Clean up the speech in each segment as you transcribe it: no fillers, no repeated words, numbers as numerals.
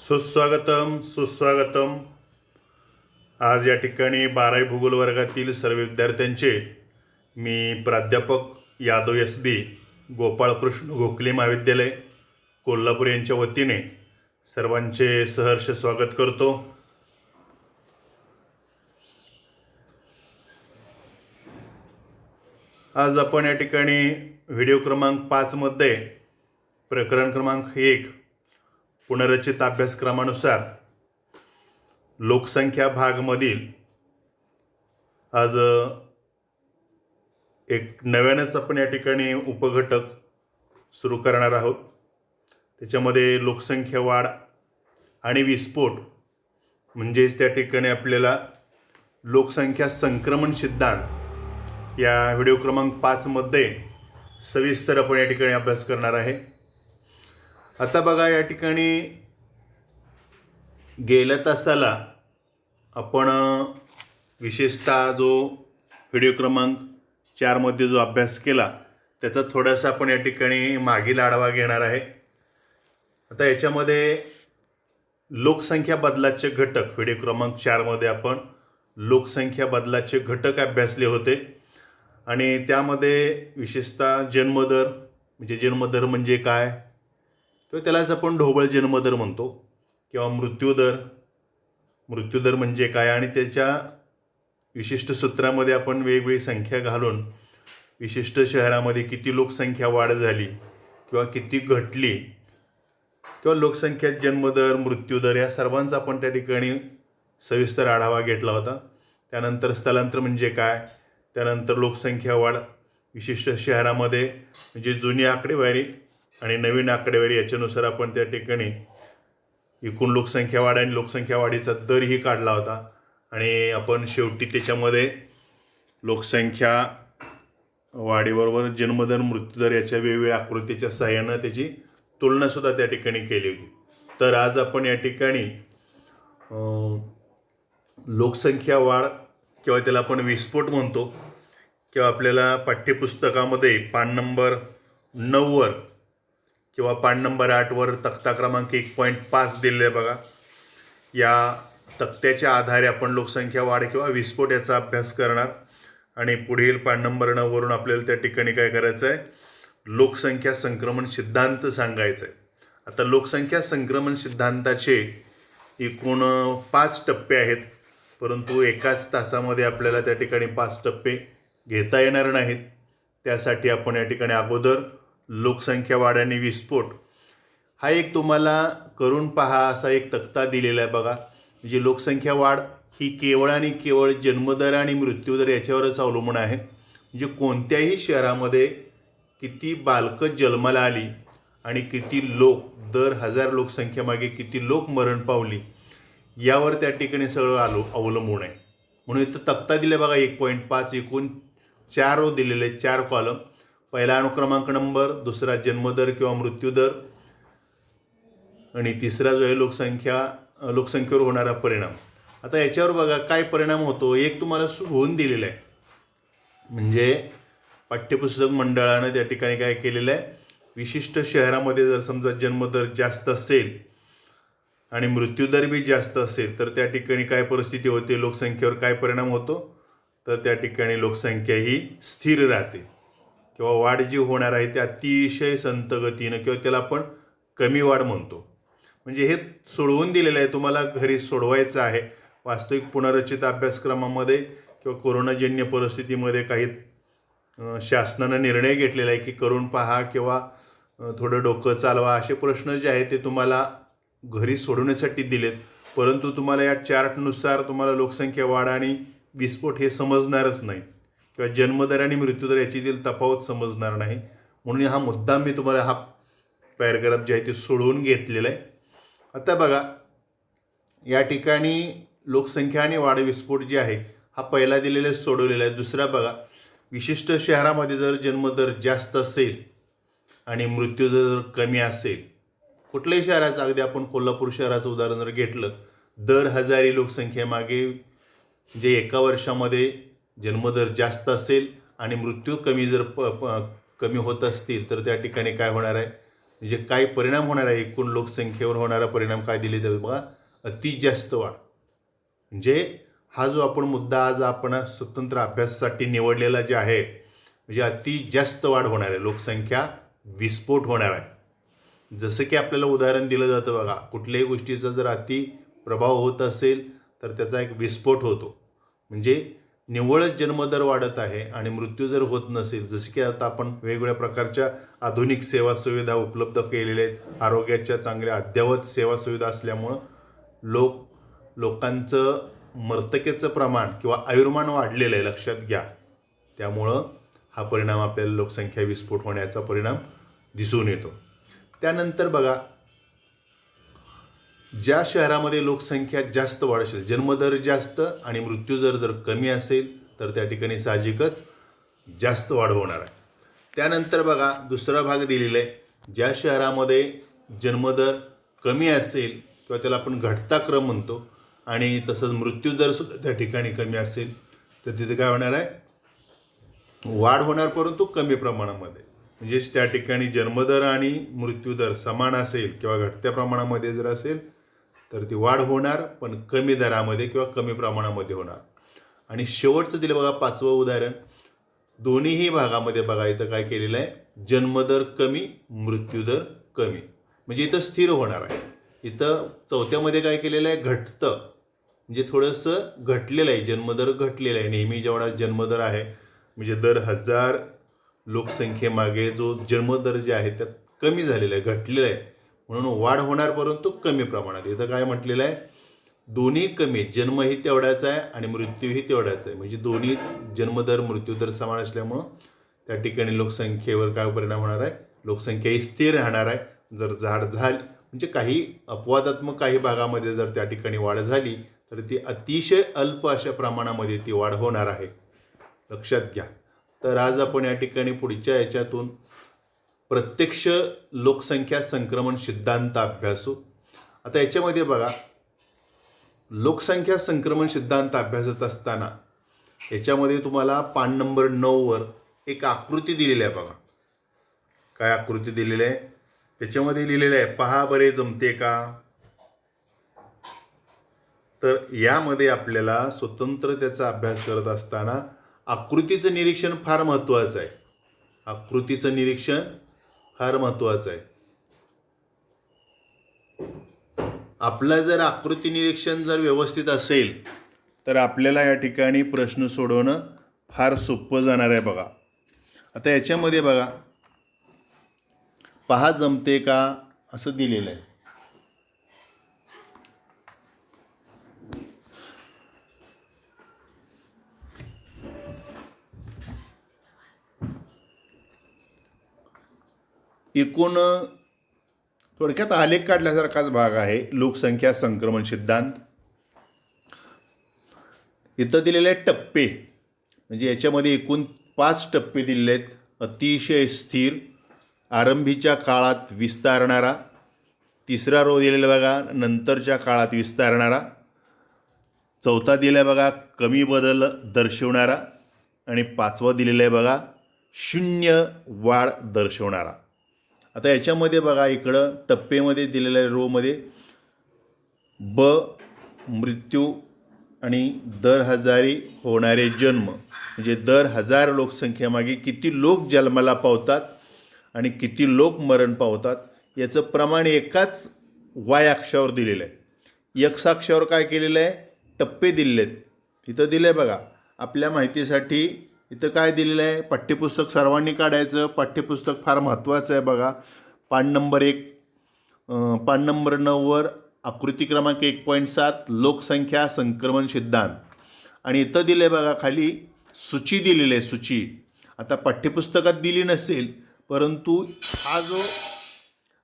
सुस्वागतम सुस्वागतम. आज या ठिकाणी 12वी भूगोल वर्गातील सर्व विद्यार्थ्यांचे मी प्राध्यापक यादव एस बी गोपाळकृष्ण गोखले महाविद्यालय कोल्हापूर यांच्या वतीने सर्वांचे सहर्ष स्वागत करतो. आज आपण या ठिकाणी व्हिडिओ क्रमांक 5 मध्ये प्रकरण क्रमांक 1 पुनर्रचित अभ्यासक्रमानुसार लोकसंख्या भागमधील आज एक नव्यानंच आपण या ठिकाणी उपघटक सुरू करणार आहोत. त्याच्यामध्ये लोकसंख्या वाढ आणि विस्फोट म्हणजेच त्या ठिकाणी आपल्याला लोकसंख्या संक्रमण सिद्धांत या व्हिडिओ क्रमांक 5 मध्ये सविस्तर आपण या ठिकाणी अभ्यास करणार आहे. आता बघा, या ठिकाणी गेल्या तासाला आपण विशेषतः जो व्हिडिओ क्रमांक 4 मध्ये जो अभ्यास केला त्याचा थोडासा आपण या ठिकाणी मागील आढावा घेणार आहे. आता याच्यामध्ये लोकसंख्या बदलाचे घटक व्हिडिओ क्रमांक 4 मध्ये आपण लोकसंख्या बदलाचे घटक अभ्यासले होते आणि त्यामध्ये विशेषतः जन्मदर म्हणजे काय किंवा त्यालाच आपण ढोबळ जन्मदर म्हणतो किंवा मृत्यूदर म्हणजे काय आणि त्याच्या विशिष्ट सूत्रामध्ये आपण वेगवेगळी संख्या घालून विशिष्ट शहरामध्ये किती लोकसंख्या वाढ झाली किंवा किती घटली किंवा लोकसंख्या जन्मदर मृत्यूदर या सर्वांचा आपण त्या ठिकाणी सविस्तर आढावा घेतला होता. त्यानंतर स्थलांतर म्हणजे काय, त्यानंतर लोकसंख्या वाढ विशिष्ट शहरामध्ये म्हणजे जुनी आकडेवारी आणि नवीन आकडेवारी याच्यानुसार आपण त्या ठिकाणी एकूण लोकसंख्या वाढ आणि लोकसंख्या वाढीचा दरही काढला होता आणि आपण शेवटी त्याच्यामध्ये लोकसंख्या वाढीबरोबर जन्मदर मृत्यूदर याच्या वेगवेगळ्या आकृतीच्या सहाय्यानं त्याची तुलनासुद्धा त्या ठिकाणी केली होती. तर आज आपण या ठिकाणी लोकसंख्या वाढ किंवा त्याला आपण विस्फोट म्हणतो किंवा आपल्याला पाठ्यपुस्तकामध्ये पान नंबर 9 किंवा पान नंबर 8 तक्ता क्रमांक 1.5 दिलेला आहे बघा. या तक्त्याच्या आधारे आपण लोकसंख्या वाढ किंवा विस्फोट याचा अभ्यास करणार आणि पुढील पान नंबर 9 आपल्याला त्या ठिकाणी काय करायचं आहे, लोकसंख्या संक्रमण सिद्धांत सांगायचं आहे. आता लोकसंख्या संक्रमण सिद्धांताचे एकूण 5 टप्पे आहेत, परंतु एकाच तासामध्ये आपल्याला त्या ठिकाणी 5 टप्पे घेता येणार नाहीत. त्यासाठी आपण या ठिकाणी अगोदर लोकसंख्या वाढ आणि विस्फोट हा एक तुम्हाला करून पहा असा एक तक्ता दिलेला आहे बघा. म्हणजे लोकसंख्या वाढ ही केवळ आणि केवळ जन्मदर आणि मृत्यूदर याच्यावरच अवलंबून आहे. म्हणजे कोणत्याही शहरामध्ये किती बालकं जन्माला आली आणि किती लोक दर 1000 लोकसंख्येमागे किती लोक मरण पावली यावर त्या ठिकाणी सगळं अवलंबून आहे. म्हणून इथं तक्ता दिला बघा 1.5 एकूण 4 दिलेले 4 कॉलम. पहिला अनुक्रमांक नंबर, दुसरा जन्मदर किंवा मृत्यूदर आणि तिसरा जो आहे लोकसंख्येवर होणारा परिणाम. आता याच्यावर बघा काय परिणाम होतो, एक तुम्हाला होऊन दिलेला आहे. म्हणजे पाठ्यपुस्तक मंडळानं त्या ठिकाणी काय केलेलं आहे, विशिष्ट शहरामध्ये जर समजा जन्मदर जास्त असेल आणि मृत्यूदर बी जास्त असेल तर त्या ठिकाणी काय परिस्थिती होते, लोकसंख्येवर काय परिणाम होतो, तर त्या ठिकाणी लोकसंख्या ही स्थिर राहते किंवा वाढ जी होणार आहे ते अतिशय संत गतीनं किंवा त्याला आपण कमी वाढ म्हणतो. म्हणजे हे सोडवून दिलेलं आहे, तुम्हाला घरी सोडवायचं आहे. वास्तविक पुनर्रचित अभ्यासक्रमामध्ये किंवा कोरोनाजन्य परिस्थितीमध्ये काही शासनानं निर्णय घेतलेला आहे की करून पहा किंवा थोडं डोकं चालवा असे प्रश्न जे आहेत ते तुम्हाला घरी सोडवण्यासाठी दिलेत. परंतु तुम्हाला या चार्टनुसार तुम्हाला लोकसंख्या वाढ आणि विस्फोट हे समजणारच नाही किंवा जन्मदर आणि मृत्यूदर याच्यातील तफावत समजणार नाही. म्हणून हा मुद्दा मी तुम्हाला हा पॅराग्राफ जे आहे ते सोडवून घेतलेला आहे. आता बघा या ठिकाणी लोकसंख्या आणि वाढ विस्फोट जे आहे हा पहिला दिलेला सोडवलेला आहे. दुसरा बघा, विशिष्ट शहरामध्ये जर जन्मदर जास्त असेल आणि मृत्यूदर कमी असेल, कुठल्याही शहराचं, अगदी आपण कोल्हापूर शहराचं उदाहरण जर घेतलं, दर 1000 लोकसंख्येमागे जे एका वर्षामध्ये जन्मदर जास्त असेल आणि मृत्यू कमी जर कमी होत असतील तर त्या ठिकाणी काय होणार आहे, म्हणजे काय परिणाम होणार आहे, एकूण लोकसंख्येवर होणारा परिणाम काय दिले तर बघा, अति जास्त वाढ. म्हणजे हा जो आपण मुद्दा आज आपण स्वतंत्र अभ्यासासाठी निवडलेला जे आहे, म्हणजे अति जास्त वाढ होणार आहे, लोकसंख्या विस्फोट होणार आहे. जसं की आपल्याला उदाहरण दिलं जातं बघा, कुठल्याही गोष्टीचा जर अति प्रभाव होत असेल तर त्याचा एक विस्फोट होतो. म्हणजे निव्वळच जन्मदर वाढत आहे आणि मृत्यू जर होत नसेल, जसे की आता आपण वेगवेगळ्या प्रकारच्या आधुनिक सेवा सुविधा उपलब्ध केलेल्या आहेत, आरोग्याच्या चांगल्या अद्ययावत सेवा सुविधा असल्यामुळं लोकांचं मर्तकेचं प्रमाण किंवा आयुर्मान वाढलेलं आहे, लक्षात घ्या. त्यामुळं हा परिणाम आपल्याला लोकसंख्या विस्फोट होण्याचा परिणाम दिसून येतो. त्यानंतर बघा, ज्या शहरामध्ये लोकसंख्या जास्त वाढ असेल, जन्मदर जास्त आणि मृत्यूदर जर कमी असेल तर त्या ठिकाणी साहजिकच जास्त वाढ होणार आहे. त्यानंतर बघा, दुसरा भाग दिलेला आहे, ज्या शहरामध्ये जन्मदर कमी असेल किंवा त्याला आपण घटता क्रम म्हणतो आणि तसंच मृत्यूदर सुद्धा त्या ठिकाणी कमी असेल तर तिथे काय होणार आहे, वाढ होणार परंतु कमी प्रमाणामध्ये. म्हणजे त्या ठिकाणी जन्मदर आणि मृत्यूदर समान असेल किंवा घटत्या प्रमाणामध्ये जर असेल तर ती वाढ होणार, पण कमी दरामध्ये किंवा कमी प्रमाणामध्ये होणार. आणि शेवटचं दिलं बघा 5वं उदाहरण, दोन्हीही भागामध्ये बघा इथं काय केलेलं आहे, जन्मदर कमी मृत्यूदर कमी, म्हणजे इथं स्थिर होणार आहे. इथं 4थ्यामध्ये काय केलेलं आहे, घटतं, म्हणजे थोडंसं घटलेलं आहे, जन्मदर घटलेला आहे. नेहमी जेवढा जन्मदर आहे म्हणजे दर 1000 लोकसंख्येमागे जो जन्मदर जे आहे त्यात कमी झालेला आहे, घटलेला आहे, म्हणून वाढ होणार परंतु कमी प्रमाणात. इथं काय म्हटलेलं आहे, दोन्ही कमी, जन्मही तेवढाच आहे आणि मृत्यूही तेवढाच आहे. म्हणजे दोन्ही जन्मदर मृत्यूदर समान असल्यामुळं त्या ठिकाणी लोकसंख्येवर काय परिणाम होणार आहे, लोकसंख्याही स्थिर राहणार आहे. जर झाड झाली म्हणजे काही अपवादात्मक काही भागामध्ये जर त्या ठिकाणी वाढ झाली तर ती अतिशय अल्प अशा प्रमाणामध्ये ती वाढ होणार आहे, लक्षात घ्या. तर आज आपण या ठिकाणी पुढच्या याच्यातून प्रत्यक्ष लोकसंख्या संक्रमण सिद्धांत अभ्यासू. आता याच्यामध्ये बघा, लोकसंख्या संक्रमण सिद्धांत अभ्यासत असताना याच्यामध्ये तुम्हाला पान नंबर 9 एक आकृती दिलेली आहे बघा. काय आकृती दिलेली आहे, त्याच्यामध्ये लिहिलेलं आहे, पहा बरे जमते का. तर यामध्ये आपल्याला स्वतंत्र त्याचा अभ्यास करत असताना आकृतीचं निरीक्षण फार महत्त्वाचं आहे. आकृतीचं निरीक्षण फार महत्त्वाचं आहे. आपलं जर आकृती निरीक्षण जर व्यवस्थित असेल तर आपल्याला या ठिकाणी प्रश्न सोडवणं फार सोपं जाणार आहे बघा. आता याच्यामध्ये बघा, पहा जमते का असं दिलेलं आहे. एकूण थोडक्यात आलेख काढल्यासारखाच भाग आहे लोकसंख्या संक्रमण सिद्धांत. इथं दिलेले टप्पे, म्हणजे याच्यामध्ये एकूण 5 टप्पे दिलेले आहेत. अतिशय स्थिर, आरंभीच्या काळात विस्तारणारा, तिसरा रो दिलेला बघा नंतरच्या काळात विस्तारणारा, चौथा दिला आहे बघा कमी बदल दर्शवणारा, आणि 5वा दिलेला आहे बघा शून्य वाढ दर्शवणारा. आता याच्यामध्ये बघा इकडं टप्पेमध्ये दिलेल्या रोमध्ये ब मृत्यू आणि दर हजारी होणारे जन्म, म्हणजे दर 1000 लोकसंख्येमागे किती लोक जन्माला पावतात आणि किती लोक मरण पावतात याचं प्रमाण एकाच वाय अक्षावर दिलेलं आहे. एक्स अक्षावर काय केलेलं आहे, टप्पे दिलेले आहेत. इथं दिलं आहे बघा आपल्या माहितीसाठी. इथं काय दिलेलं आहे, पाठ्यपुस्तक सर्वांनी काढायचं. पाठ्यपुस्तक फार महत्त्वाचं आहे बघा. पान नंबर 9 आकृती क्रमांक 1.7 लोकसंख्या संक्रमण सिद्धांत. आणि इथं दिले बघा खाली सूची दिलेली आहे, सूची. आता पाठ्यपुस्तकात दिली नसेल परंतु हा जो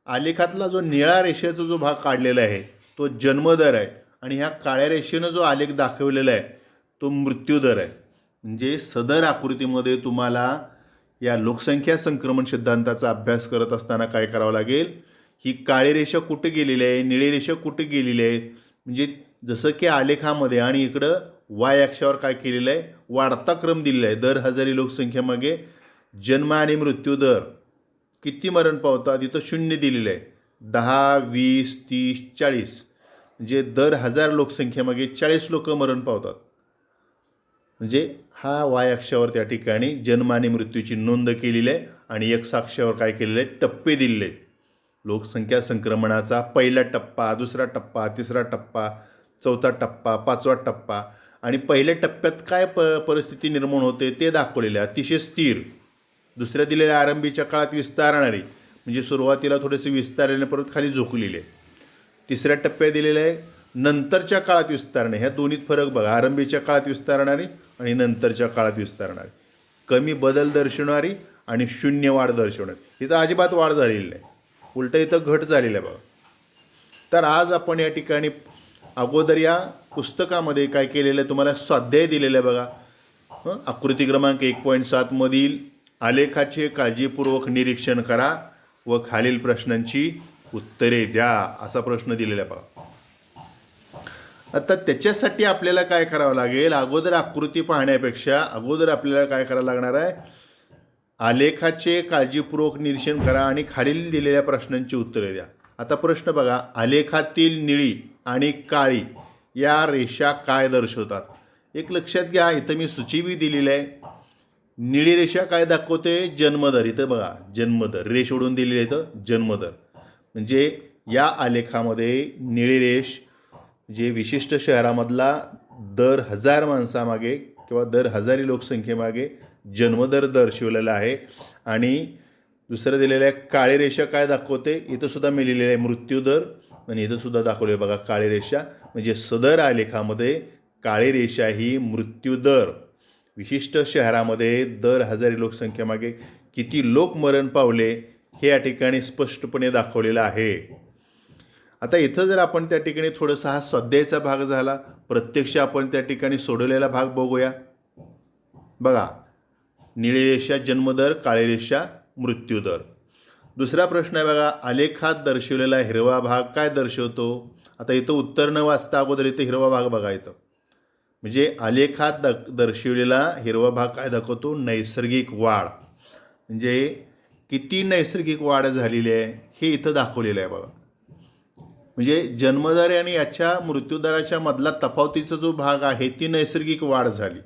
आलेखातला जो निळा रेषेचा जो भाग काढलेला आहे तो जन्मदर आहे आणि ह्या काळ्या रेषेनं जो आलेख दाखवलेला आहे तो मृत्यूदर आहे. म्हणजे सदर आकृतीमध्ये तुम्हाला या लोकसंख्या संक्रमण सिद्धांताचा अभ्यास करत असताना काय करावं लागेल, ही काळी रेषा कुठे गेलेली आहे, निळी रेषा कुठे गेलेली आहे, म्हणजे जसं की आलेखामध्ये आणि इकडं वाय अक्षावर काय केलेलं आहे, वाढता क्रम दिलेला आहे. दर 1000 लोकसंख्येमागे जन्म आणि मृत्यूदर किती मरण पावतात इथं शून्य दिलेलं आहे. 10, 20, 30, 40 म्हणजे दर 1000 लोकसंख्येमागे 40 लोक मरण पावतात. म्हणजे हा वाय अक्षावर त्या ठिकाणी जन्म आणि मृत्यूची नोंद केलेली आहे आणि एक्स अक्षावर काय केलेलं आहे, टप्पे दिलेले आहेत. लोकसंख्या संक्रमणाचा पहिला टप्पा, दुसरा टप्पा, तिसरा टप्पा, चौथा टप्पा, पाचवा टप्पा आणि पहिल्या टप्प्यात काय परिस्थिती निर्माण होते ते दाखवलेले आहे. अतिशय स्थिर. दुसऱ्या दिलेल्या आरंभीच्या काळात विस्तारणारी म्हणजे सुरुवातीला थोडेसे विस्तारल्याने परत खाली झोकलेले. तिसऱ्या टप्प्यात दिलेले आहे नंतरच्या काळात विस्तारणे. ह्या दोन्हीत फरक बघा. आरंभीच्या काळात विस्तारणारी आणि नंतरच्या काळात विस्तारणारी. कमी बदल दर्शवणारी आणि शून्य वाढ दर्शवणारी. इथं अजिबात वाढ झालेली नाही, उलटं इथं घट झालेलं आहे बघा. तर आज आपण या ठिकाणी अगोदर या पुस्तकामध्ये काय केलेलं आहे, तुम्हाला स्वाध्याय दिलेलं आहे बघा. आकृती क्रमांक 1.7 मधील आलेखाचे काळजीपूर्वक निरीक्षण करा व खालील प्रश्नांची उत्तरे द्या असा प्रश्न दिलेला आहे बघा. आता त्याच्यासाठी आपल्याला काय करावं लागेल, अगोदर आकृती पाहण्यापेक्षा अगोदर आपल्याला काय करावं लागणार आहे, आलेखाचे काळजीपूर्वक निरीक्षण करा आणि खालील दिलेल्या प्रश्नांची उत्तरे द्या. आता प्रश्न बघा, आलेखातील निळी आणि काळी या रेषा काय दर्शवतात. एक लक्षात घ्या, इथं मी सूचीबी दिलेली आहे. निळी रेषा काय दाखवते, जन्मदर. इथं बघा जन्मदर रेष ओढून दिलेली आहे, इथं जन्मदर. म्हणजे या आलेखामध्ये निळी रेष जे विशिष्ट शहरामधला दर 1000 माणसामागे किंवा दर 1000 लोकसंख्येमागे जन्मदर दर्शवलेला आहे. आणि दुसरं दिलेलं आहे काळी रेषा काय दाखवते, इथं सुद्धा मी लिहिलेलं आहे मृत्यूदर आणि इथं सुद्धा दाखवले बघा काळी रेषा. म्हणजे सदर आलेखामध्ये काळी रेषा ही मृत्यूदर, विशिष्ट शहरामध्ये दर 1000 लोकसंख्येमागे किती लोक मरण पावले हे या ठिकाणी स्पष्टपणे दाखवलेलं आहे. आता इथं जर आपण त्या ठिकाणी थोडंसं हा स्वाध्यायाचा भाग झाला, प्रत्यक्ष आपण त्या ठिकाणी सोडवलेला भाग बघूया. बघा, निळी रेषा जन्मदर, काळी रेषा मृत्यूदर. दुसरा प्रश्न आहे बघा, आलेखात दर्शवलेला हिरवा भाग काय दर्शवतो. आता इथं उत्तर न वाचता अगोदर इथं हिरवा भाग बघा. इथं म्हणजे आलेखात दर्शवलेला हिरवा भाग काय दाखवतो, नैसर्गिक वाढ. म्हणजे किती नैसर्गिक वाढ झालेली आहे हे इथं दाखवलेलं आहे बघा. म्हणजे जन्मदर आणि याच्या मृत्यूदराच्या मधला तफावतीचा जो भाग आहे ती नैसर्गिक वाढ झाली.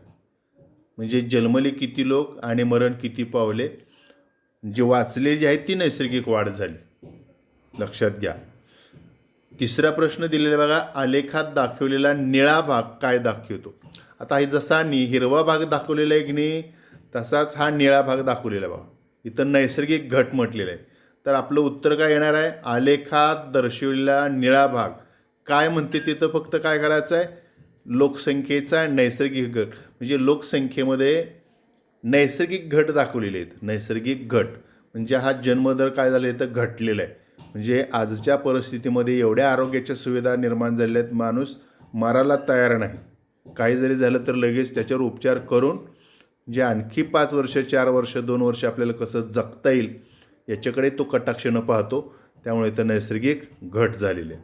म्हणजे जन्मले किती लोक आणि मरण किती पावले, जे वाचले जे आहे ती नैसर्गिक वाढ झाली, लक्षात घ्या. तिसरा प्रश्न दिलेला बघा, आलेखात दाखवलेला निळा भाग काय दाखवतो. आता हे जसा हिरवा भाग दाखवलेला आहे की नाही, तसाच हा निळा भाग दाखवलेला बघा. इथं नैसर्गिक घट म्हटलेलं आहे. तर आपलं उत्तर काय येणार आहे, आलेखात दर्शवलेला निळा भाग काय म्हणते तिथं फक्त काय करायचं आहे, लोकसंख्येचा नैसर्गिक घट. म्हणजे लोकसंख्येमध्ये नैसर्गिक घट दाखवलेली आहेत. नैसर्गिक घट म्हणजे हा जन्मदर काय झाला इथं घटलेला आहे. म्हणजे आजच्या परिस्थितीमध्ये एवढ्या आरोग्याच्या सुविधा निर्माण झालेल्या आहेत, माणूस मरायला तयार नाही. काही जरी झालं तर लगेच त्याच्यावर उपचार करून जे आणखी 5 वर्ष, 4 वर्ष, 2 वर्ष आपल्याला कसं जगता येईल याच्याकडे तो कटाक्षानं पाहतो. त्यामुळे इथं नैसर्गिक घट झालेली आहे.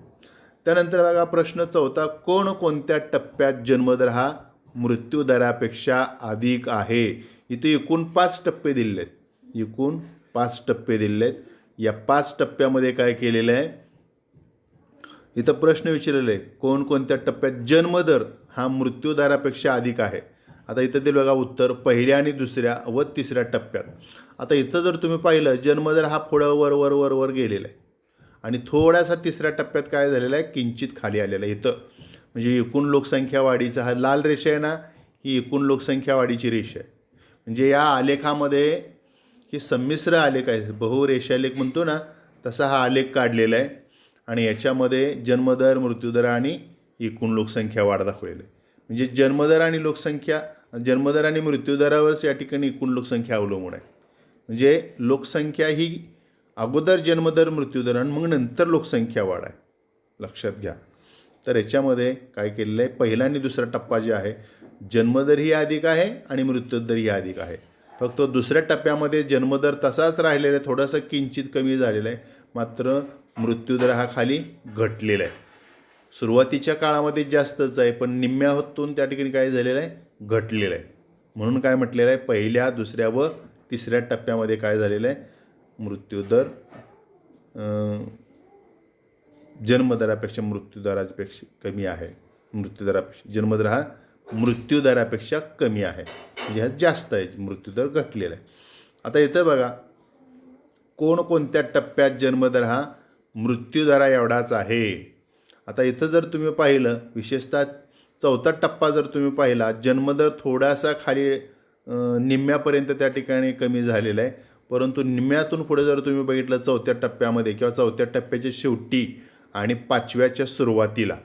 त्यानंतर बघा प्रश्न चौथा, कोणकोणत्या टप्प्यात जन्मदर हा मृत्यूदरापेक्षा अधिक आहे. इथे एकूण 5 टप्पे दिलेले आहेत. एकूण 5 टप्पे दिलेले आहेत. या 5 टप्प्यामध्ये काय केलेलं आहे, इथं प्रश्न विचारलेला आहे, कोणकोणत्या टप्प्यात जन्मदर हा मृत्यूदरापेक्षा अधिक आहे. आता इथं दिलं बघा उत्तर, पहिल्या आणि दुसऱ्या व तिसऱ्या टप्प्यात. आता इथं जर तुम्ही पाहिलं जन्मदर हा पुढं वर वर वर वर गेलेला आहे आणि थोडासा तिसऱ्या टप्प्यात काय झालेला आहे, किंचित खाली आलेला आहे. इथं म्हणजे एकूण लोकसंख्या वाढीचा हा लाल रेषा आहे ना, ही एकूण लोकसंख्या वाढीची रेषा आहे. म्हणजे या आलेखामध्ये हे संमिश्र आलेख आहे, बहुरेषालेख म्हणतो ना, तसा हा आलेख काढलेला आहे. आणि याच्यामध्ये जन्मदर, मृत्यूदर आणि एकूण लोकसंख्या वाढ दाखवलेली आहे. म्हणजे जन्मदर आणि मृत्यूदरावरच या ठिकाणी एकूण लोकसंख्या अवलंबून आहे. म्हणजे लोकसंख्या ही अगोदर जन्मदर, मृत्यूदर आणि मग नंतर लोकसंख्या वाढ आहे, लक्षात घ्या. तर याच्यामध्ये काय केलेलं आहे, पहिला आणि दुसरा टप्पा जे आहे जन्मदरही अधिक आहे आणि मृत्यूदरही अधिक आहे. फक्त दुसऱ्या टप्प्यामध्ये जन्मदर तसाच राहिलेला आहे, थोडासा किंचित कमी झालेला आहे, मात्र मृत्यूदर हा खाली घटलेला आहे. सुरुवातीच्या काळामध्ये जास्तच आहे पण निम्म्यातून त्या ठिकाणी काय झालेलं आहे, घटलेलं आहे. म्हणून काय म्हटलेलं आहे, पहिल्या, दुसऱ्या व तिसऱ्या टप्प्यामध्ये काय झालेलं आहे, मृत्यूदर जन्मदरापेक्षा मृत्यूदरापेक्षा कमी आहे. मृत्यूदरापेक्षा जन्मदर हा मृत्यूदरापेक्षा कमी आहे, म्हणजे हा जास्त आहे, मृत्यूदर घटलेला आहे. आता इथं बघा कोणकोणत्या टप्प्यात जन्मदर हा मृत्यूदरा एवढाच आहे. आता इथं जर तुम्ही पाहिलं, विशेषतः चौथा टप्पा जर तुम्ही पाहिला, जन्मदर थोडासा खाली निम्म्यापर्यंत त्या ठिकाणी कमी झालेला आहे. परंतु निम्म्यातून पुढे जर तुम्ही बघितलं चौथ्या टप्प्यामध्ये किंवा चौथ्या टप्प्याच्या शेवटी आणि पाचव्याच्या सुरुवातीला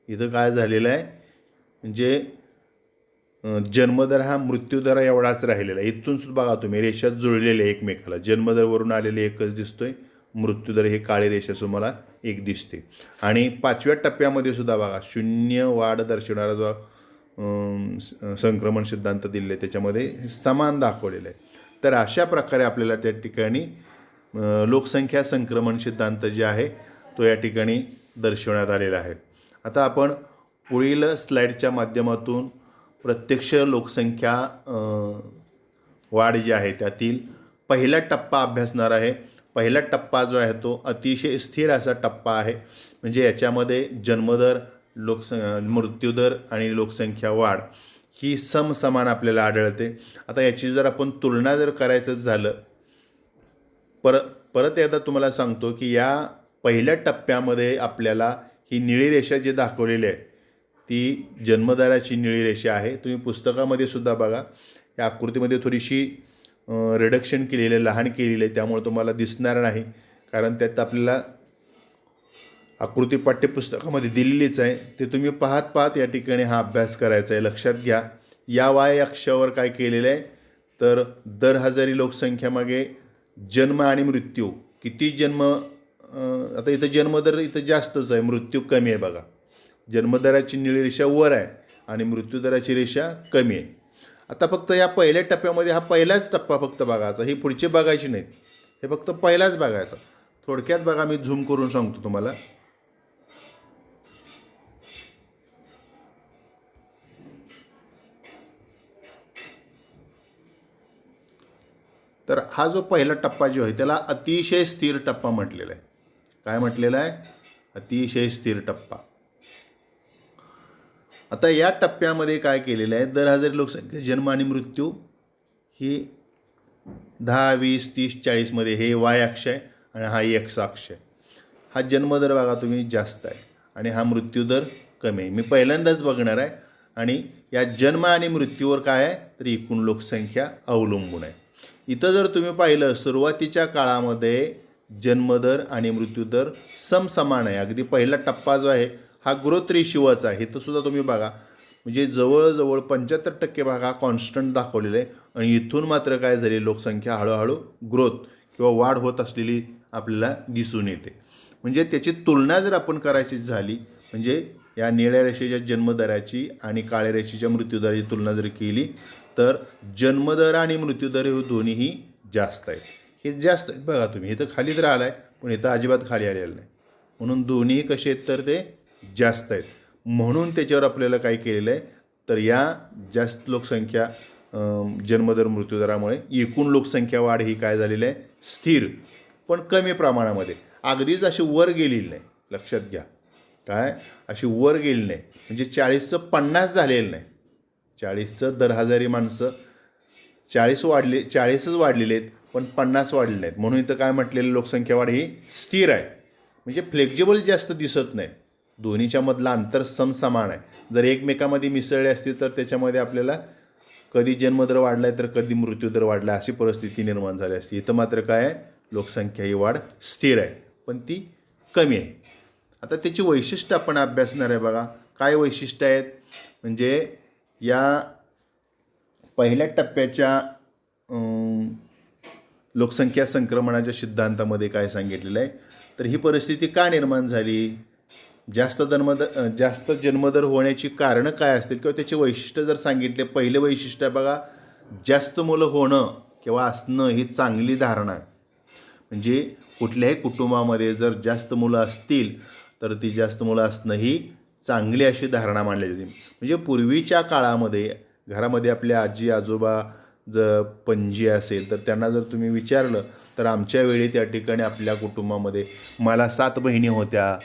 इथं काय झालेलं आहे, म्हणजे जन्मदर हा मृत्यूदरा एवढाच राहिलेला आहे. इथून सुद्धा बघा तुम्ही रेषा जुळलेले एकमेकाला, जन्मदरवरून आलेले एकच दिसतोय, मृत्यूदर हे काळी रेषा तुम्हाला एक दिसते. आणि पाचव्या टप्प्यामध्ये सुद्धा बघा शून्य वाढ दर्शवणारा जो संक्रमण सिद्धांत दिलेला आहे त्याच्यामध्ये समान दाखवलेलं आहे. तर अशा प्रकारे आपल्याला त्या ठिकाणी लोकसंख्या संक्रमण सिद्धांत जे आहे तो या ठिकाणी दर्शवण्यात आलेला आहे. आता आपण पुढील स्लाईडच्या माध्यमातून प्रत्यक्ष लोकसंख्या वाढ जी आहे त्यातील पहिला टप्पा अभ्यासणार आहे. पहिला टप्पा जो आहे तो अतिशय स्थिर असा टप्पा आहे, म्हणजे याच्यामध्ये जन्मदर मृत्यूदर आणि लोकसंख्या वाढ ही समसमान आपल्याला आढळते. आता याची जर आपण तुलना जर करायचं झालं, परत एकदा तुम्हाला सांगतो की या पहिल्या टप्प्यामध्ये आपल्याला ही निळी रेषा जी दाखवलेली आहे ती जन्मदराची निळी रेषा आहे. तुम्ही पुस्तकामध्ये सुद्धा बघा, या आकृतीमध्ये थोडीशी रिडक्शन केलेलं आहे, लहान केलेलं आहे, त्यामुळे तुम्हाला दिसणार नाही, कारण त्यात आपल्याला आकृती पाठ्यपुस्तकामध्ये दिलेलीच आहे. ते तुम्ही पाहत या ठिकाणी हा अभ्यास करायचा आहे. लक्षात घ्या, या वाय अक्षावर काय केलेलं आहे तर दर हजारी लोकसंख्यामागे जन्म आणि मृत्यू किती जन्म, आता इथं जन्मदर इथं जास्तच आहे, मृत्यू कमी आहे. बघा जन्मदराची निळी रेषा वर आहे आणि मृत्यूदराची रेषा कमी आहे. आता फक्त या पहिल्या टप्प्यामध्ये हा पहिलाच टप्पा फक्त बघायचा, ही पुढची बघायची नाहीत, हे फक्त पहिलाच बघायचा. थोडक्यात बघा, मी झूम करून सांगतो तुम्हाला. तर हा जो पहिला टप्पा जो आहे त्याला अतिशय स्थिर टप्पा म्हटलेला आहे. काय म्हटलेला आहे? अतिशय स्थिर टप्पा. आता या टप्प्यामध्ये काय केलेलं आहे, दर हजारी लोकसंख्या जन्म आणि मृत्यू ही 10, 20, 30, 40मध्ये हे वाय अक्ष आहे आणि हा एक्स अक्ष आहे. हा जन्मदर बघा तुम्ही जास्त आहे आणि हा मृत्यूदर कमी आहे. मी पहिल्यांदाच बघणार आहे आणि या जन्म आणि मृत्यूवर काय आहे तर एकूण लोकसंख्या अवलंबून आहे. इथं जर तुम्ही पाहिलं सुरुवातीच्या काळामध्ये जन्मदर आणि मृत्यूदर समसमान आहे. अगदी पहिला टप्पा जो आहे हा ग्रोथ रेशिओचा आहे. इथं सुद्धा तुम्ही बघा, म्हणजे जवळजवळ 75% भाग हा कॉन्स्टंट दाखवलेला आहे आणि इथून मात्र काय झाली, लोकसंख्या हळूहळू ग्रोथ किंवा वाढ होत असलेली आपल्याला दिसून येते. म्हणजे त्याची तुलना जर आपण करायची झाली, म्हणजे या निळ्या रेषेच्या जन्मदराची आणि काळ्या रेषेच्या मृत्यूदराची तुलना जर केली तर जन्मदर आणि मृत्यूदर हे दोन्हीही जास्त आहेत. हे जास्त आहेत बघा तुम्ही, इथं खाली तर आलं आहे पण इथं अजिबात खाली आलेलं नाही, म्हणून दोन्ही कसे आहेत तर ते जास्त आहेत. म्हणून त्याच्यावर आपल्याला काय केलेलं आहे तर या जास्त लोकसंख्या जन्मदर मृत्यूदरामुळे एकूण लोकसंख्या वाढ ही काय झालेली आहे, स्थिर पण कमी प्रमाणामध्ये, अगदीच अशी वर गेलेली नाही. लक्षात घ्या, काय अशी वर गेली नाही, म्हणजे 40चं 50 झालेलं नाही. 40चं दर हजारी माणसं 40च वाढलेले आहेत पण 50 वाढलेले नाहीत. म्हणून इथं काय म्हटलेलं, लोकसंख्या वाढ ही स्थिर आहे, म्हणजे फ्लेक्झिबल जास्त दिसत नाही. दोन्हीच्या मधला अंतर समसमान आहे. जर एकमेकामध्ये मिसळले असतील तर त्याच्यामध्ये आपल्याला कधी जन्मदर वाढला आहे तर कधी मृत्यूदर वाढला अशी परिस्थिती निर्माण झाली असती. इथं मात्र काय आहे, लोकसंख्या ही वाढ स्थिर आहे पण ती कमी आहे. आता त्याची वैशिष्ट्य आपण अभ्यासणार आहे. बघा काय वैशिष्ट्य आहेत, म्हणजे या पहिल्या टप्प्याच्या लोकसंख्या संक्रमणाच्या सिद्धांतामध्ये काय सांगितलेलं आहे तर ही परिस्थिती का निर्माण झाली, जास्त जन्मदर होण्याची कारणं काय असतील किंवा त्याचे वैशिष्ट्य जर सांगितले. पहिले वैशिष्ट्य बघा, जास्त मुलं होणं किंवा असणं ही चांगली धारणा आहे. म्हणजे कुठल्याही कुटुंबामध्ये जर जास्त मुलं असतील तर ती जास्त मुलं असणं ही चांगली अशी धारणा मानली जाते. म्हणजे पूर्वीच्या काळामध्ये घरामध्ये आपल्या आजी आजोबा जर पणजी असेल तर त्यांना जर तुम्ही विचारलं तर आमच्या वेळी त्या ठिकाणी आपल्या कुटुंबामध्ये मला 7 बहिणी होत्या,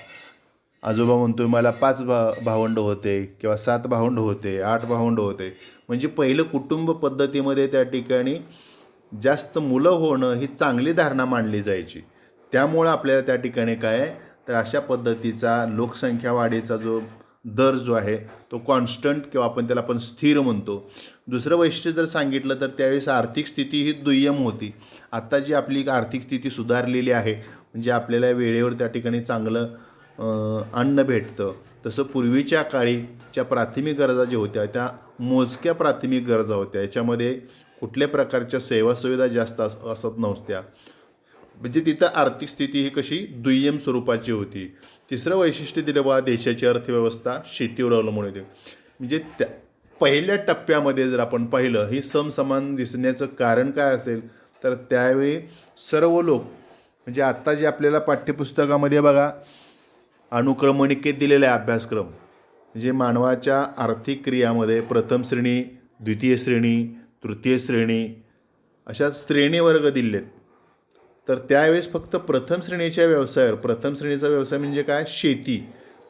आजोबा म्हणतोय मला 5 भावंड होते किंवा 7 भावंड होते, 8 भावंड होते. म्हणजे पहिलं कुटुंब पद्धतीमध्ये त्या ठिकाणी जास्त मुलं होणं ही चांगली धारणा मानली जायची. त्यामुळं आपल्याला त्या ठिकाणी काय आहे तर अशा पद्धतीचा लोकसंख्या वाढीचा जो दर जो आहे तो कॉन्स्टंट किंवा आपण त्याला पण स्थिर म्हणतो. दुसरं वैशिष्ट्य जर सांगितलं तर त्यावेळेस आर्थिक स्थिती ही दुय्यम होती. आता जी आपली आर्थिक स्थिती सुधारलेली आहे म्हणजे आपल्याला वेळेवर त्या ठिकाणी चांगलं अन्न भेटतं. तसं पूर्वीच्या काळीच्या प्राथमिक गरजा ज्या होत्या त्या मोजक्या प्राथमिक गरजा होत्या. याच्यामध्ये कुठल्या प्रकारच्या सेवासुविधा जास्त असत नव्हत्या. म्हणजे तिथं आर्थिक स्थिती ही कशी दुय्यम स्वरूपाची होती. तिसरं वैशिष्ट्य दिलं बघा, देशाची अर्थव्यवस्था शेतीवर अवलंबून होती. म्हणजे त्या पहिल्या टप्प्यामध्ये जर आपण पाहिलं ही समसमान दिसण्याचं कारण काय असेल तर त्यावेळी सर्व लोक म्हणजे आत्ता जे आपल्याला पाठ्यपुस्तकामध्ये बघा अनुक्रमणिकेत दिलेला आहे अभ्यासक्रम म्हणजे मानवाच्या आर्थिक क्रियामध्ये प्रथम श्रेणी, द्वितीय श्रेणी, तृतीय श्रेणी अशा श्रेणीवर्ग दिलेत. तर त्यावेळेस फक्त प्रथम श्रेणीच्या व्यवसायावर, प्रथम श्रेणीचा व्यवसाय म्हणजे काय, शेती.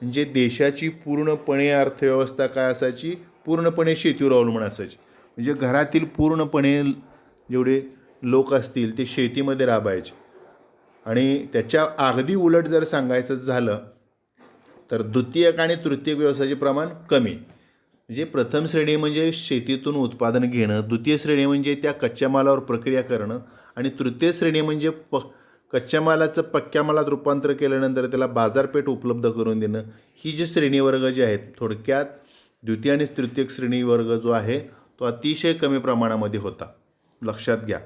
म्हणजे देशाची पूर्णपणे अर्थव्यवस्था काय असायची, पूर्णपणे शेतीवर अवलंबून असायची. म्हणजे घरातील पूर्णपणे जेवढे लोक असतील ते शेतीमध्ये राबायचे. आणि त्याच्या अगदी उलट जर सांगायचं झालं तर द्वितीयक आणि तृतीयक व्यवसायाचे प्रमाण कमी. म्हणजे प्रथम श्रेणी म्हणजे शेतीतून उत्पादन घेणं, द्वितीय श्रेणी म्हणजे त्या कच्च्या मालावर प्रक्रिया करणं आणि तृतीय श्रेणी म्हणजे कच्च्या मालाचं पक्क्या मालात रूपांतर केल्यानंतर त्याला बाजारपेठ उपलब्ध करून देणं. ही जी श्रेणीवर्ग जे आहेत थोडक्यात द्वितीय आणि तृतीयक श्रेणीवर्ग जो आहे तो अतिशय कमी प्रमाणामध्ये होता. लक्षात घ्या.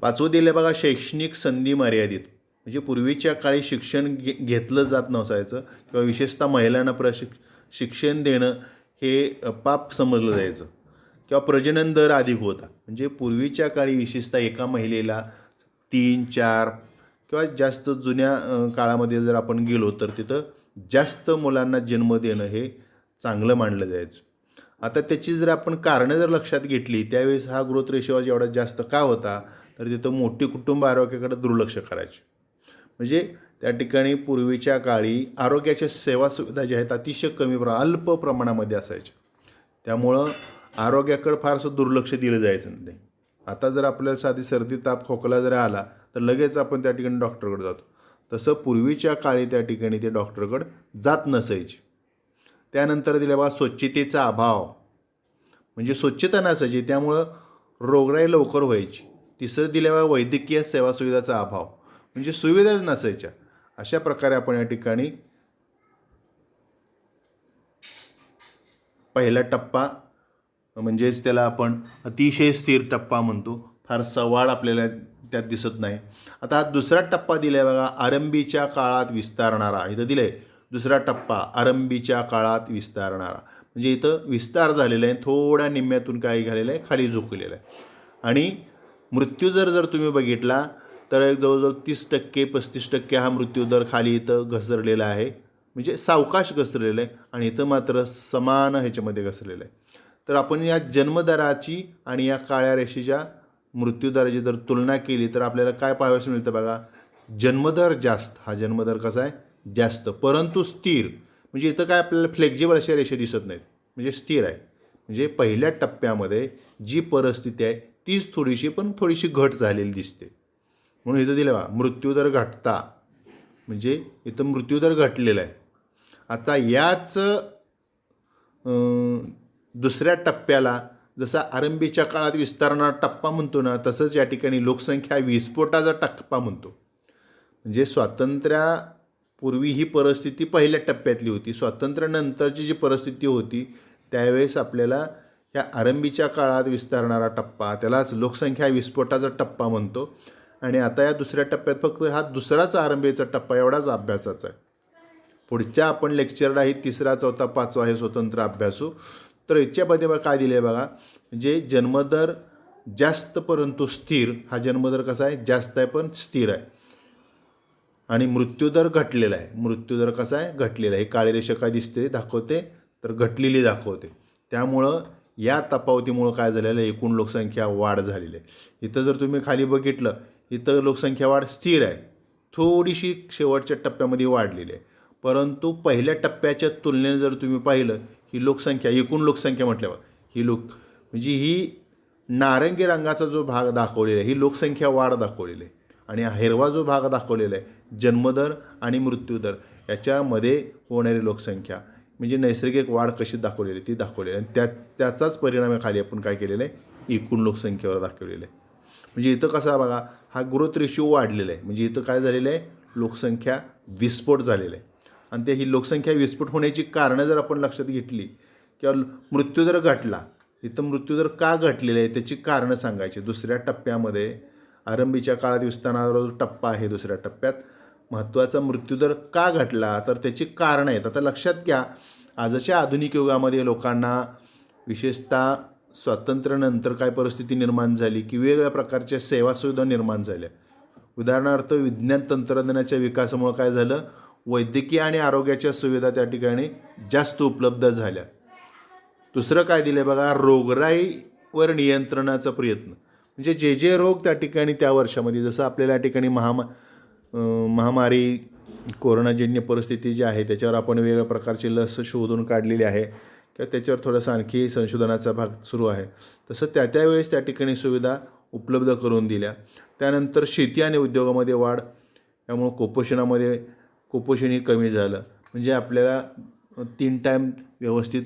पाचवं दिलं बघा शैक्षणिक संधी मर्यादित. म्हणजे पूर्वीच्या काळी शिक्षण घेतलं जात नसायचं किंवा विशेषतः महिलांना शिक्षण देणं हे पाप समजलं जायचं किंवा प्रजनन दर अधिक होता. म्हणजे पूर्वीच्या काळी विशेषतः एका महिलेला 3, 4 किंवा जास्त जुन्या काळामध्ये जर आपण गेलो तर तिथं जास्त मुलांना जन्म देणं हे चांगलं मानलं जायचं. आता त्याची जर आपण कारणं जर लक्षात घेतली त्यावेळेस हा ग्रोथ रेशो एवढा जास्त का होता तर तिथं मोठी कुटुंब आरोग्याकडे दुर्लक्ष करायचे. म्हणजे त्या ठिकाणी पूर्वीच्या काळी आरोग्याच्या सेवासुविधा ज्या आहेत अतिशय अल्प प्रमाणामध्ये असायच्या. त्यामुळं आरोग्याकडं फारसं दुर्लक्ष दिलं जायचं नाही. आता जर आपल्याला साधी सर्दी ताप खोकला जर आला तर लगेच आपण त्या ठिकाणी डॉक्टरकडे जातो. तसं पूर्वीच्या काळी त्या ठिकाणी ते डॉक्टरकडे जात नसायचे. त्यानंतर दिल्या बघा स्वच्छतेचा अभाव. म्हणजे स्वच्छता नसायची त्यामुळं रोगराई लवकर व्हायची. तिसरं दिल्या बघा वैद्यकीय सेवासुविधाचा अभाव. म्हणजे सुविधाच नसायच्या. अशा प्रकारे आपण या ठिकाणी पहिला टप्पा म्हणजेच त्याला आपण अतिशय स्थिर टप्पा म्हणतो. फारसा वाढ आपल्याला त्यात दिसत नाही. आता हा दुसरा टप्पा दिला बघा आरंभीच्या काळात विस्तारणारा. इथं दिलं आहे दुसरा टप्पा आरंभीच्या काळात विस्तारणारा. म्हणजे इथं विस्तार झालेला आहे, थोड्या निम्म्यातून काय झालेलं आहे खाली झुकलेलं आहे. आणि मृत्यूदर जर तुम्ही बघितला तर जवळजवळ 30% 35% हा मृत्यूदर खाली इथं घसरलेला आहे. म्हणजे सावकाश घसरलेलं आहे आणि इथं मात्र समान ह्याच्यामध्ये घसरलेलं आहे. तर आपण या जन्मदराची आणि या काळ्या रेषेच्या मृत्यूदराची जर तुलना केली तर आपल्याला काय पाहावयास मिळतं बघा, जन्मदर जास्त. हा जन्मदर कसा आहे, जास्त परंतु स्थिर. म्हणजे इथं काय आपल्याला फ्लेक्झिबल अशा रेषा दिसत नाहीत, म्हणजे स्थिर आहे. म्हणजे पहिल्या टप्प्यामध्ये जी परिस्थिती आहे तीच थोडीशी घट झालेली दिसते. म्हणून इथं दिलं बघा मृत्यूदर घटता. म्हणजे इथं मृत्यूदर घटलेला आहे. आता याच दुसऱ्या टप्प्याला जसा आरंभीच्या काळात विस्तारणारा टप्पा म्हणतो ना तसंच या ठिकाणी लोकसंख्या विस्फोटाचा टप्पा म्हणतो. म्हणजे स्वातंत्र्यापूर्वी ही परिस्थिती पहिल्या टप्प्यातली होती. स्वातंत्र्यानंतरची जी परिस्थिती होती त्यावेळेस आपल्याला ह्या आरंभीच्या काळात विस्तारणारा टप्पा त्यालाच लोकसंख्या विस्फोटाचा टप्पा म्हणतो. आणि आता या दुसऱ्या टप्प्यात फक्त हा दुसराच आरंभीचा टप्पा एवढाच अभ्यासाचा आहे. पुढच्या आपण लेक्चरला ही 3रा 4था 5वा हे स्वतंत्र अभ्यासू. तर याच्यामध्ये बघा काय दिलं आहे बघा, म्हणजे जन्मदर जास्त परंतु स्थिर. हा जन्मदर कसा आहे, जास्त आहे पण स्थिर आहे. आणि मृत्यूदर घटलेला आहे. मृत्यूदर कसा आहे, घटलेला आहे. ही काळी रेषा काय दिसते दाखवते तर घटलेली दाखवते. त्यामुळं या तफावतीमुळं काय झालेलं आहे, एकूण लोकसंख्या वाढ झालेली आहे. इथं जर तुम्ही खाली बघितलं, इथं लोकसंख्या वाढ स्थिर आहे, थोडीशी शेवटच्या टप्प्यामध्ये वाढलेली आहे. परंतु पहिल्या टप्प्याच्या तुलनेने जर तुम्ही पाहिलं, ही लोकसंख्या, एकूण लोकसंख्या म्हटल्यावर ही म्हणजे ही नारंगी रंगाचा जो भाग दाखवलेला आहे ही लोकसंख्या वाढ दाखवलेली आहे, आणि हिरवा जो भाग दाखवलेला आहे जन्मदर आणि मृत्यूदर याच्यामध्ये होणारी लोकसंख्या म्हणजे नैसर्गिक वाढ कशी दाखवलेली ती दाखवलेली आहे. आणि त्याचाच परिणाम खाली आपण काय केलेलं आहे, एकूण लोकसंख्येवर दाखवलेलं आहे. म्हणजे इथं कसं बघा, हा ग्रोथ रेशिओ वाढलेला आहे. म्हणजे इथं काय झालेलं आहे, लोकसंख्या विस्फोट झालेला आहे. आणि ही लोकसंख्या विस्फोट होण्याची कारणं जर आपण लक्षात घेतली, किंवा मृत्यूदर घटला, इथं मृत्यूदर का घटलेला आहे त्याची कारणं सांगायची. दुसऱ्या टप्प्यामध्ये आरंभीच्या काळात विस्तारणारा जो टप्पा आहे, दुसऱ्या टप्प्यात महत्त्वाचा मृत्यूदर का घटला, तर त्याची कारणं आहेत. आता लक्षात घ्या, आजच्या आधुनिक युगामध्ये लोकांना विशेषतः स्वातंत्र्यानंतर काय परिस्थिती निर्माण झाली की वेगवेगळ्या प्रकारच्या सेवासुविधा निर्माण झाल्या. उदाहरणार्थ विज्ञान तंत्रज्ञानाच्या विकासामुळे काय झालं, वैद्यकीय आणि आरोग्याच्या सुविधा त्या ठिकाणी जास्त उपलब्ध झाल्या. दुसरं काय दिलं बघा, रोगराईवर नियंत्रणाचा प्रयत्न. म्हणजे जे रोग त्या ठिकाणी त्या वर्षामध्ये, जसं आपल्याला या ठिकाणी महामारी कोरोनाजन्य परिस्थिती जी आहे त्याच्यावर आपण वेगवेगळ्या प्रकारची लस शोधून काढलेली आहे, किंवा त्याच्यावर थोडंसं आणखी संशोधनाचा भाग सुरू आहे. तसं त्यावेळेस त्या ठिकाणी सुविधा उपलब्ध करून दिल्या. त्यानंतर शेती आणि उद्योगामध्ये वाढ, त्यामुळं कुपोषण ही कमी झालं. म्हणजे आपल्याला 3 टाईम व्यवस्थित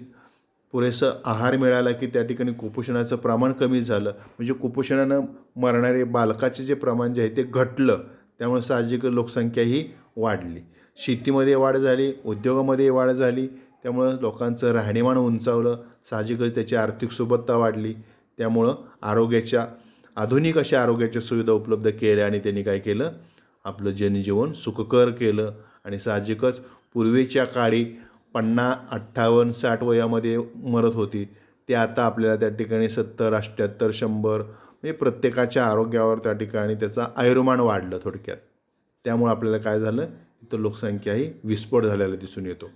पुरेसं आहार मिळाला की त्या ठिकाणी कुपोषणाचं प्रमाण कमी झालं. म्हणजे कुपोषणानं मरणारे बालकाचे जे प्रमाण जे आहे ते घटलं. त्यामुळे साहजिक लोकसंख्या ही वाढली. शेतीमध्ये वाढ झाली, उद्योगामध्ये वाढ झाली, त्यामुळं लोकांचं राहणीमान उंचावलं, साहजिकच त्याची आर्थिक सुबत्ता वाढली. त्यामुळं आधुनिक अशा आरोग्याच्या सुविधा उपलब्ध केल्या आणि त्यांनी काय केलं, आपलं जनजीवन सुखकर केलं. आणि साहजिकच पूर्वीच्या काळी 50, 58, 60 वयामध्ये मरत होती, ते आता आपल्याला त्या ठिकाणी 70, 78, 100 म्हणजे प्रत्येकाच्या आरोग्यावर त्या ठिकाणी त्याचा आयुर्मान वाढलं थोडक्यात. त्यामुळे आपल्याला काय झालं, तर लोकसंख्या ही विस्फोट झालेला दिसून येतो.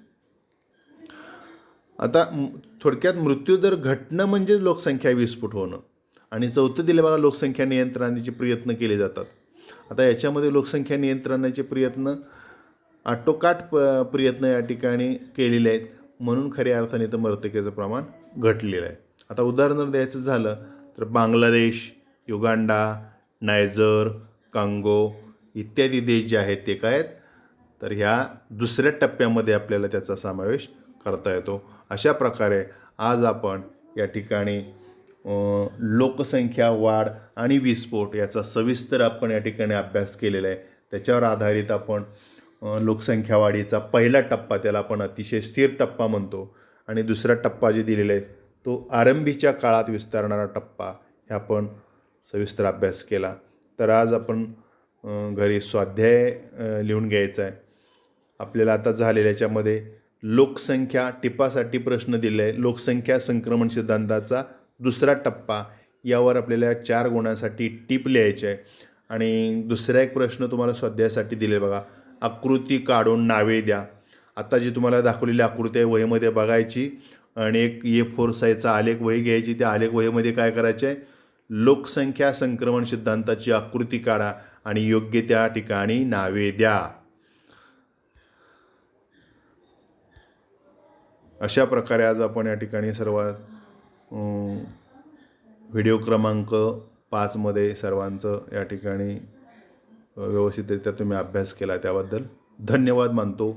आता थोडक्यात मृत्यूदर घटणं म्हणजे लोकसंख्या विस्फोट होणं. आणि चौथं दिलं बघा, लोकसंख्या नियंत्रणाचे प्रयत्न केले जातात. आता याच्यामध्ये लोकसंख्या नियंत्रणाचे प्रयत्न आटोकाट प्रयत्न या ठिकाणी केलेले आहेत, म्हणून खऱ्या अर्थाने तर मृत्युकेचं प्रमाण घटलेलं आहे. आता उदाहरण जर द्यायचं झालं तर बांगलादेश, युगांडा, नायजर, कांगो इत्यादी देश जे आहेत ते काय आहेत, तर ह्या दुसऱ्या टप्प्यामध्ये आपल्याला त्याचा समावेश करता येतो. अशा प्रकारे आज आपण या ठिकाणी लोकसंख्या वाढ आणि विस्फोट याचा सविस्तर आपण या ठिकाणी अभ्यास केलेला आहे. त्याच्यावर आधारित आपण लोकसंख्या वाढीचा पहिला टप्पा, त्याला आपण अतिशय स्थिर टप्पा म्हणतो, आणि दुसरा टप्पा जे दिलेला आहे तो आरंभीच्या काळात विस्तारणारा टप्पा, हे आपण सविस्तर अभ्यास केला. तर आज आपण घरी स्वाध्याय लिहून घ्यायचा आहे. आपल्याला आता झालेल्या याच्यामध्ये लोकसंख्या टिपासाठी प्रश्न दिले आहे. लोकसंख्या संक्रमण सिद्धांताचा दुसरा टप्पा, यावर आपल्याला 4 गुणांसाठी टिप लिहायची आहे. आणि दुसरा एक प्रश्न तुम्हाला स्वाध्यायासाठी दिले बघा, आकृती काढून नावे द्या. आता जी तुम्हाला दाखवलेली आकृती आहे वहीमध्ये बघायची, आणि एक A4 साईजचा आलेख वही घ्यायची. त्या आलेख वहीमध्ये काय करायचे आहे, लोकसंख्या संक्रमण सिद्धांताची आकृती काढा आणि योग्य त्या ठिकाणी नावे द्या. अशा प्रकारे आज आपण या ठिकाणी सर्वात व्हिडिओ क्रमांक 5मध्ये सर्वांचं या ठिकाणी व्यवस्थितरित्या तुम्ही अभ्यास केला त्याबद्दल धन्यवाद मानतो.